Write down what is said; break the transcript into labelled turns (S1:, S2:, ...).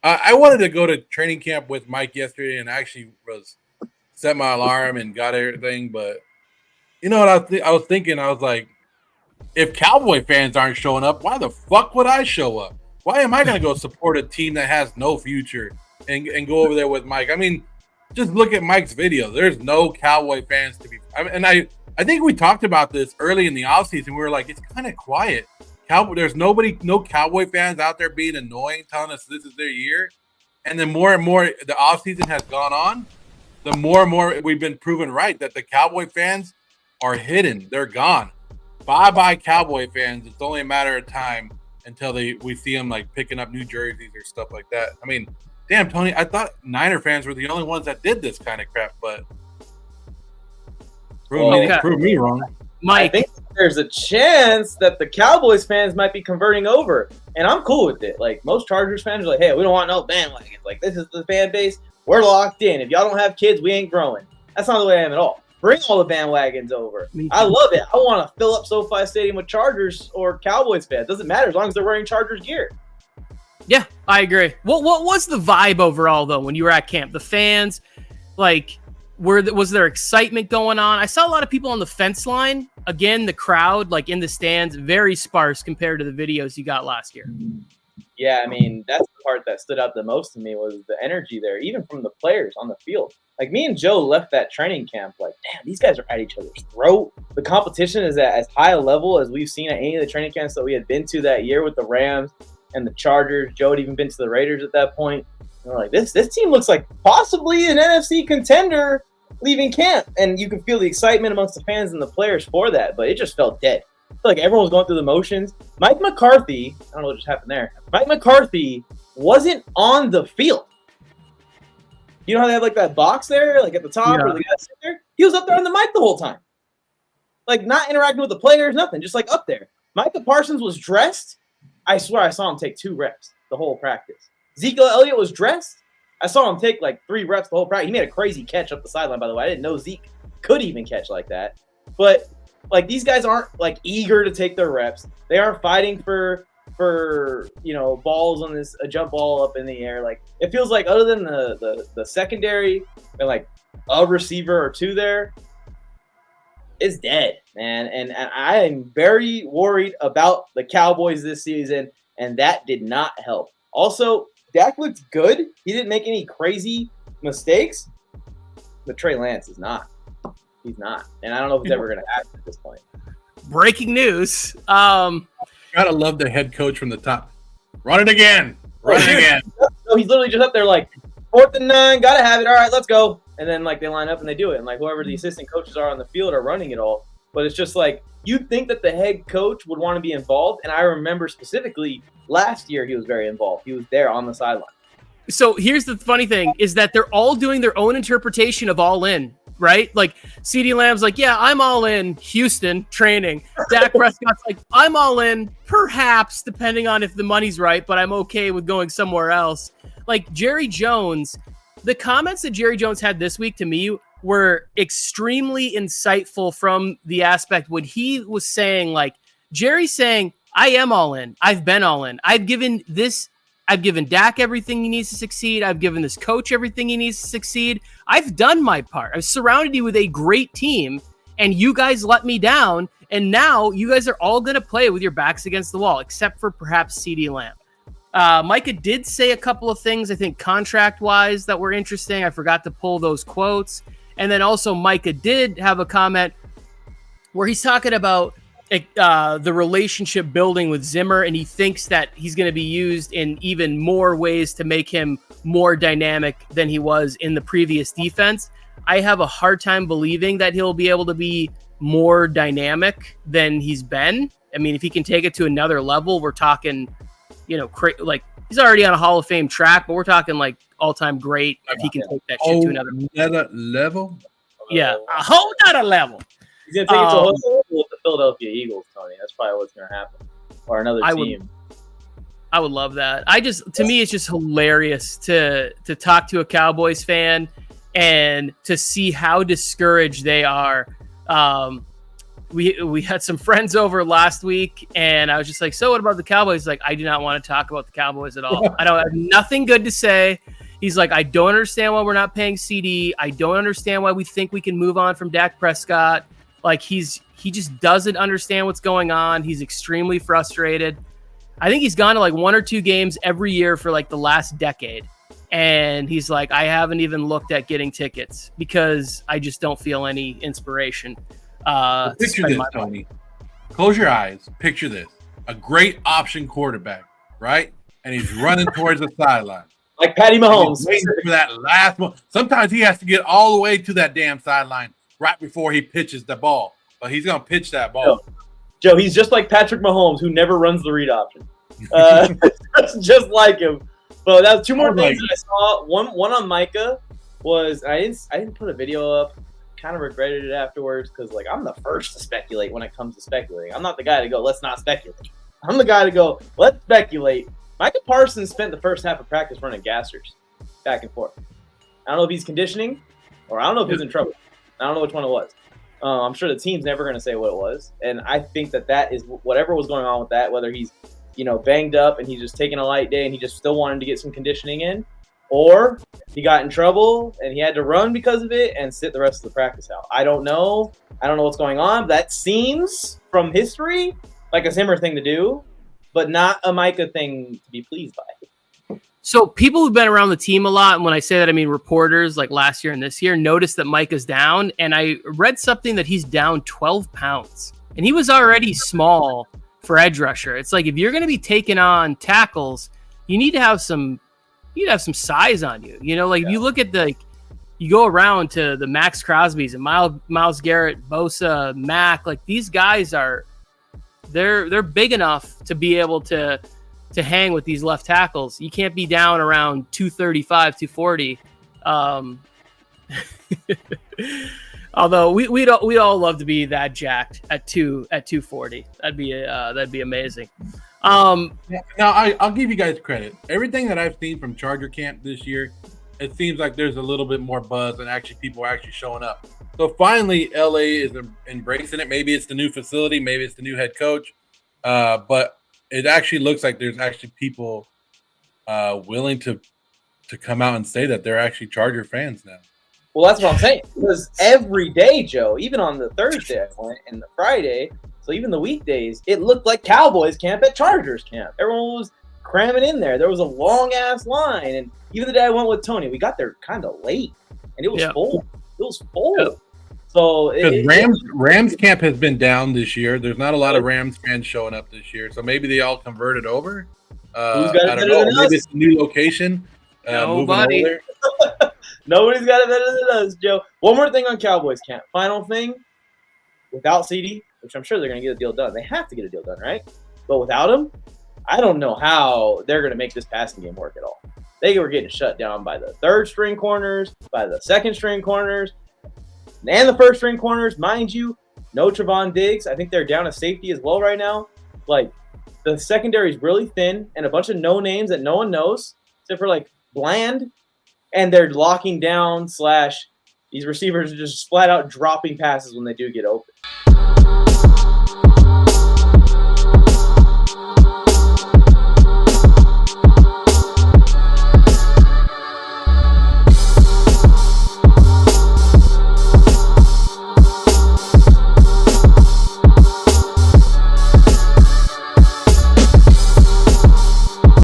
S1: I wanted to go to training camp with Mike yesterday, and actually set my alarm and got everything. But you know what I was thinking? I was like, if Cowboy fans aren't showing up, why the fuck would I show up? Why am I going to go support a team that has no future and go over there with Mike? I mean, just look at Mike's video. There's no Cowboy fans to be. I think we talked about this early in the offseason. We were like, it's kind of quiet. There's no Cowboy fans out there being annoying, telling us this is their year. And then more and more the offseason has gone on, the more and more we've been proven right that the Cowboy fans are hidden. They're gone. Bye-bye Cowboy fans. It's only a matter of time until we see them like picking up new jerseys or stuff like that. I mean, damn, Tony, I thought Niner fans were the only ones that did this kind of crap, but prove me wrong.
S2: Mike, I think there's a chance that the Cowboys fans might be converting over, and I'm cool with it. Like, most Chargers fans are like, hey, we don't want no bandwagons. Like, this is the fan base. We're locked in. If y'all don't have kids, we ain't growing. That's not the way I am at all. Bring all the bandwagons over. I love it. I want to fill up SoFi Stadium with Chargers or Cowboys fans. Doesn't matter as long as they're wearing Chargers gear.
S3: Yeah, I agree. What was the vibe overall, though, when you were at camp? The fans, like, was there excitement going on? I saw a lot of people on the fence line. Again, the crowd, like, in the stands, very sparse compared to the videos you got last year.
S2: Yeah, I mean, that's the part that stood out the most to me was the energy there, even from the players on the field. Like, me and Joe left that training camp like, damn, these guys are at each other's throat. The competition is at as high a level as we've seen at any of the training camps that we had been to that year with the Rams and the Chargers. Joe had even been to the Raiders at that point. And we're like, this team looks like possibly an NFC contender leaving camp. And you can feel the excitement amongst the fans and the players for that, but it just felt dead. I feel like everyone was going through the motions. Mike McCarthy, I don't know what just happened there. Mike McCarthy wasn't on the field. You know how they have like that box there, like at the top, where the guy sitting there? He was up there on the mic the whole time. Like, not interacting with the players, nothing, just like up there. Micah Parsons was dressed. I swear I saw him take 2 reps the whole practice. Ezekiel Elliott was dressed. I saw him take like 3 reps the whole practice. He made a crazy catch up the sideline, by the way. I didn't know Zeke could even catch like that. But like, these guys aren't like eager to take their reps. They aren't fighting for balls on this a jump ball up in the air. Like, it feels like other than the secondary and like a receiver or 2 there, it's dead, man. And I am very worried about the Cowboys this season, and that did not help. Also, Dak looked good. He didn't make any crazy mistakes, but Trey Lance is not. He's not. And I don't know if it's ever going to happen at this point.
S3: Breaking news.
S1: Gotta love the head coach from the top. Run it again.
S2: So he's literally just up there like, 4th and 9, gotta have it. All right, let's go. And then like they line up and they do it. And like whoever the assistant coaches are on the field are running it all. But it's just like, you'd think that the head coach would want to be involved. And I remember specifically last year he was very involved. He was there on the sideline.
S3: So here's the funny thing is that they're all doing their own interpretation of all in. Right? Like, CeeDee Lamb's like, yeah, I'm all in Houston training. Dak Prescott's like, I'm all in, perhaps, depending on if the money's right, but I'm okay with going somewhere else. Like, Jerry Jones, the comments that Jerry Jones had this week to me were extremely insightful from the aspect when he was saying, like, Jerry's saying, I am all in. I've been all in. I've given Dak everything he needs to succeed. I've given this coach everything he needs to succeed. I've done my part. I've surrounded you with a great team, and you guys let me down, and now you guys are all going to play with your backs against the wall, except for perhaps CeeDee Lamb. Micah did say a couple of things, I think, contract-wise that were interesting. I forgot to pull those quotes. And then also Micah did have a comment where he's talking about the relationship building with Zimmer, and he thinks that he's going to be used in even more ways to make him more dynamic than he was in the previous defense. I have a hard time believing that he'll be able to be more dynamic than he's been. I mean, if he can take it to another level, we're talking, like he's already on a Hall of Fame track, but we're talking like all-time great if he can take that shit to another
S1: level.
S3: Yeah, a whole nother level.
S2: He's going to take it to a whole level with the Philadelphia Eagles, Tony. That's probably what's going to happen. Or another team.
S3: I would love that. To me, it's just hilarious to talk to a Cowboys fan and to see how discouraged they are we had some friends over last week, and I was just like, so what about the Cowboys? He's like, I do not want to talk about the Cowboys at all. I don't have nothing good to say. He's like, I don't understand why we're not paying CD. I don't understand why we think we can move on from Dak Prescott. Like, he just doesn't understand what's going on. He's extremely frustrated. I think he's gone to like 1 or 2 games every year for like the last decade. And he's like, I haven't even looked at getting tickets because I just don't feel any inspiration.
S1: Picture this, Tony. Close your eyes. Picture this. A great option quarterback, right? And he's running towards the sideline.
S2: Like Patty Mahomes.
S1: Waiting for that last one. Sometimes he has to get all the way to that damn sideline right before he pitches the ball. But he's going to pitch that ball.
S2: Joe, he's just like Patrick Mahomes, who never runs the read option. Just like him. But that was 2 more things that I saw. One on Micah was I didn't put a video up. Kind of regretted it afterwards because like I'm the first to speculate when it comes to speculating. I'm not the guy to go, let's not speculate. I'm the guy to go, let's speculate. Micah Parsons spent the first half of practice running gassers back and forth. I don't know if he's conditioning or I don't know if he's in trouble. I don't know which one it was. I'm sure the team's never going to say what it was. And I think that is whatever was going on with that, whether he's, banged up and he's just taking a light day and he just still wanted to get some conditioning in, or he got in trouble and he had to run because of it and sit the rest of the practice out. I don't know. I don't know what's going on. That seems from history like a Zimmer thing to do, but not a Micah thing to be pleased by.
S3: So people who've been around the team a lot, and when I say that, I mean reporters like last year and this year, noticed that Micah's down. And I read something that he's down 12 pounds. And he was already small for edge rusher. It's like if you're going to be taking on tackles, you need to have some size on you. If you look at you go around to the Max Crosbys and Myles Garrett, Bosa, Mac, like these guys they're big enough to be able to hang with these left tackles. You can't be down around 235, 240. Although we'd all love to be that jacked at 240. That'd be amazing.
S1: Now I'll give you guys credit. Everything that I've seen from Charger camp this year, it seems like there's a little bit more buzz and actually people are actually showing up. So finally, LA is embracing it. Maybe it's the new facility, maybe it's the new head coach, but it actually looks like there's actually people willing to come out and say that they're actually Charger fans now.
S2: Well, that's what I'm saying. Because every day, Joe, even on the Thursday I went and the Friday, so even the weekdays, it looked like Cowboys camp at Chargers camp. Everyone was cramming in there. There was a long-ass line. And even the day I went with Tony, we got there kind of late. And it was full. It was full. Yep. So
S1: Rams camp has been down this year. There's not a lot of Rams fans showing up this year. So maybe they all converted over.
S2: Who's got
S1: I don't know. Maybe it's a new location.
S3: Nobody.
S2: Nobody's got it better than us, Joe. One more thing on Cowboys camp. Final thing. Without CD, which I'm sure they're going to get a deal done. They have to get a deal done, right? But without him, I don't know how they're going to make this passing game work at all. They were getting shut down by the third-string corners, by the second-string corners, and the first-string corners. Mind you, no Trevon Diggs. I think they're down a safety as well right now. Like, the secondary is really thin and a bunch of no-names that no one knows, except for, like, Bland. And they're locking down / these receivers are just flat out dropping passes when they do get open.